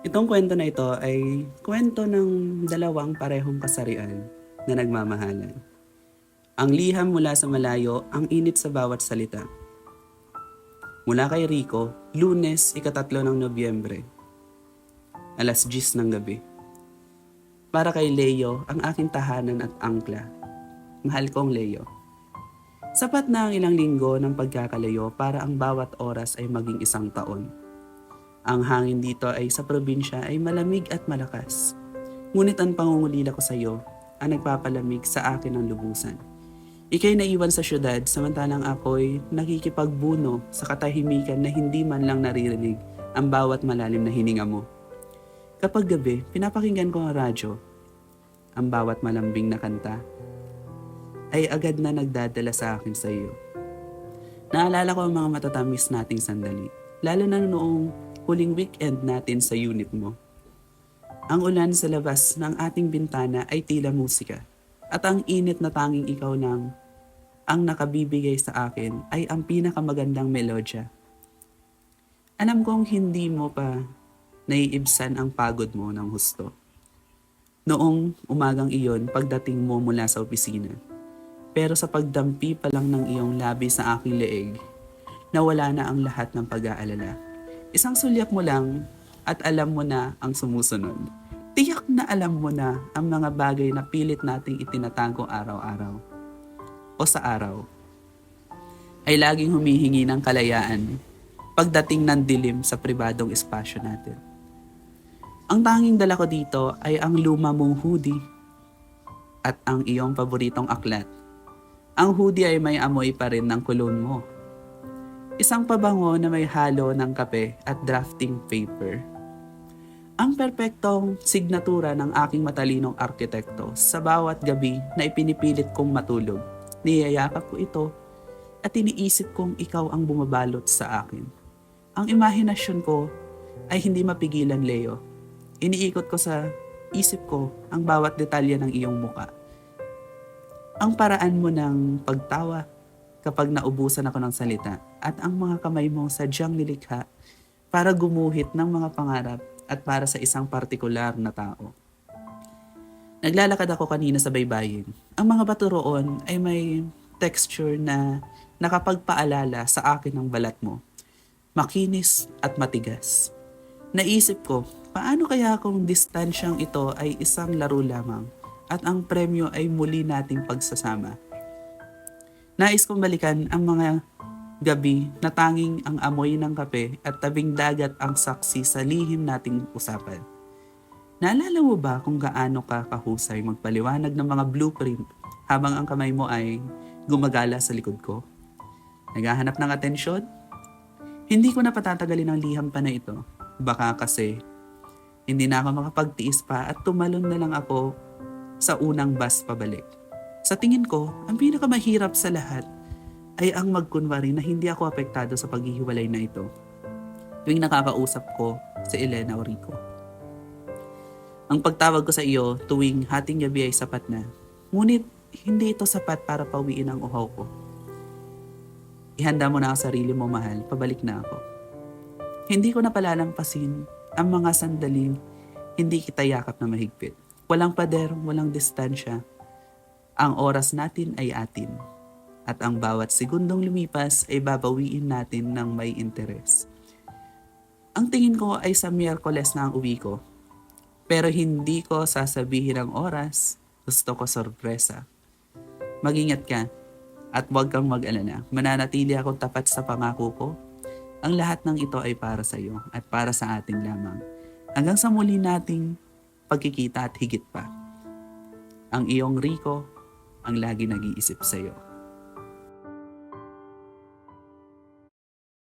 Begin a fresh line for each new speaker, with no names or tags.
Itong kwento na ito ay kwento ng dalawang parehong kasarian na nagmamahalan. Ang liham mula sa malayo, ang init sa bawat salita. Mula kay Rico, Lunes, 3 ng Nobyembre, alas 10 ng gabi. Para kay Leo, ang aking tahanan at angkla. Mahal kong Leo. Sapat na ang ilang linggo ng pagkakalayo para ang bawat oras ay maging isang taon. Ang hangin dito ay sa probinsya ay malamig at malakas. Ngunit ang pangungulila ko sa iyo ang nagpapalamig sa akin ng lubusan. Ika'y naiwan sa syudad samantalang ako'y nakikipagbuno sa katahimikan na hindi man lang naririnig ang bawat malalim na hininga mo. Kapag gabi, pinapakinggan ko ang radyo. Ang bawat malambing na kanta ay agad na nagdadala sa akin sa iyo. Naalala ko ang mga matatamis nating sandali, lalo na noong huling weekend natin sa unit mo. Ang ulan sa labas ng ating bintana ay tila musika, at ang init na tanging ikaw lang ang nakabibigay sa akin ay ang pinakamagandang melodya. Alam kong hindi mo pa naiibsan ang pagod mo ng husto. Noong umagang iyon pagdating mo mula sa opisina. Pero sa pagdampi pa lang ng iyong labi sa aking leeg, nawala na ang lahat ng pag-aalala. Isang sulyap mo lang at alam mo na ang sumusunod. Tiyak na alam mo na ang mga bagay na pilit nating itinatago araw-araw. O sa araw, ay laging humihingi ng kalayaan pagdating ng dilim sa pribadong espasyo natin. Ang tanging dala ko dito ay ang luma mong hoodie at ang iyong paboritong aklat. Ang hoodie ay may amoy pa rin ng cologne mo. Isang pabango na may halo ng kape at drafting paper. Ang perpektong signatura ng aking matalinong arkitekto sa bawat gabi na ipinipilit kong matulog. Niyayakap ko ito at iniisip kong ikaw ang bumabalot sa akin. Ang imahinasyon ko ay hindi mapigilan, Leo. Iniikot ko sa isip ko ang bawat detalye ng iyong muka. Ang paraan mo ng pagtawa kapag naubusan ako ng salita at ang mga kamay mong sadyang nilikha para gumuhit ng mga pangarap at para sa isang partikular na tao. Naglalakad ako kanina sa baybayin. Ang mga bato roon ay may texture na nakapagpaalala sa akin ng balat mo. Makinis at matigas. Naisip ko, paano kaya kung distansyang ito ay isang laro lamang at ang premyo ay muli nating pagsasama? Nais kong balikan ang mga gabi na tanging ang amoy ng kape at tabing dagat ang saksi sa lihim nating usapan. Naalala mo ba kung gaano ka kahusay magpaliwanag ng mga blueprint habang ang kamay mo ay gumagala sa likod ko? Naghahanap ng atensyon? Hindi ko na patatagalin ang liham pa na ito. Baka kasi hindi na ako makapagtiis pa at tumalon na lang ako sa unang bus pabalik. Sa tingin ko, ang pinakamahirap sa lahat ay ang magkunwari na hindi ako apektado sa paghihiwalay na ito. Tuwing nakakausap ko si Elena o Rico. Ang pagtawag ko sa iyo tuwing hating gabi ay sapat na. Ngunit hindi ito sapat para pawiin ang uhaw ko. Ihanda mo na ang sarili mo, mahal. Pabalik na ako. Hindi ko na palalampasin ang mga sandaling hindi kita yakap na mahigpit. Walang pader, walang distansya. Ang oras natin ay atin. At ang bawat segundong lumipas ay babawiin natin ng may interes. Ang tingin ko ay sa Miyerkules na ang uwi ko. Pero hindi ko sasabihin ang oras. Gusto ko sorpresa. Mag-ingat ka at huwag kang mag-alala. Mananatili akong tapat sa pangako ko. Ang lahat ng ito ay para sa iyo at para sa atin lamang. Hanggang sa muli nating pagkikita at higit pa. Ang iyong Rico ang lagi nag-iisip sa iyo.